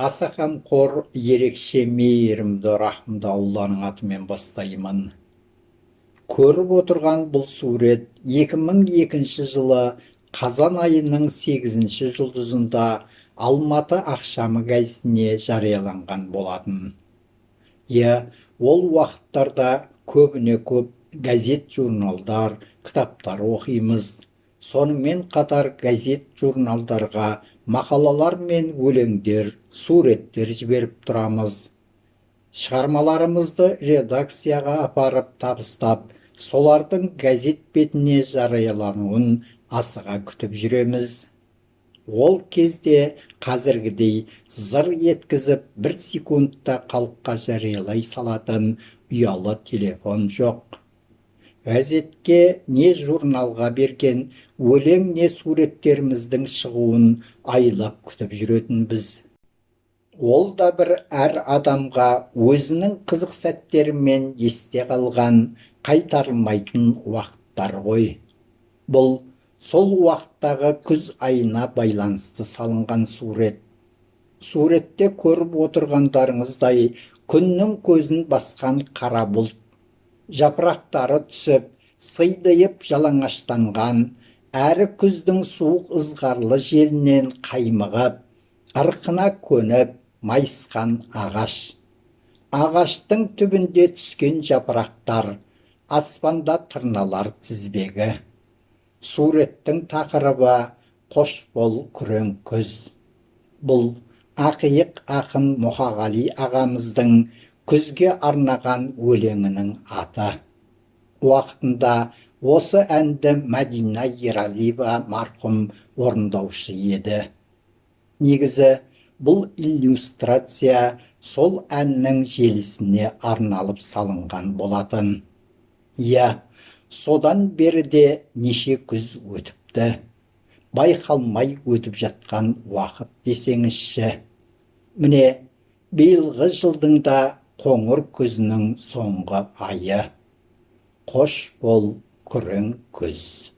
Аса қамқор, ерекше мейірімді рахымды Алланың атымен бастаймын. Көріп отырған бұл сурет 2002 жылы қазан айының 8-ші жұлдызында Алматы ақшамы газетіне жарияланған болатын. Ол уақыттарда көбіне көп газет-журналдар, кітаптар оқимыз. Сонымен қатар газет-журналдарға мақалалар мен өлеңдер, суреттер жіберіп тұрамыз. Шығармаларымызды редакцияға апарып табыстап, солардың газет бетіне жариялануын асыға күтіп жүреміз. Ол кезде қазіргідей зыр еткізіп бір секундта халыққа жариялай салатын ұялы телефон жоқ. Газетке не журналға берген өлең не суреттеріміздің шығуын айлап күтіп жүретінбіз. Ол да бір әр адамға өзінің қызық сәттерімен есте қалған қайтарылмайтын уақыттар ғой. Бұл сол уақыттағы күз айына байланысты салынған сурет. Суретте көріп отырғандарыңыздай күннің көзін басқан қара бұлт, жапырақтары түсіп, сыйдайып жалаңаштанған, әрі күздің суық ызғарлы желінен қаймығып, ырқына көніп, майысқан ағаш. Ағаштың түбінде түскен жапырақтар, аспанда тырналар тізбегі. Суреттің тақырыбы «Қош бол күрең күз». Бұл ақиық ақын Мұқағали ағамыздың күзге арнаған өлеңінің аты. Уақытында осы әнді Мәдина Ералиева марқұм орындаушы еді. Негізі бұл иллюстрация сол әннің желісіне арналып салынған болатын. Содан бері де неше күз өтіпті. Байқалмай өтіп жатқан уақыт десеңізші. Міне, биылғы жылдың да қоңыр күзінің соңғы айы. Қош бол күрең күз.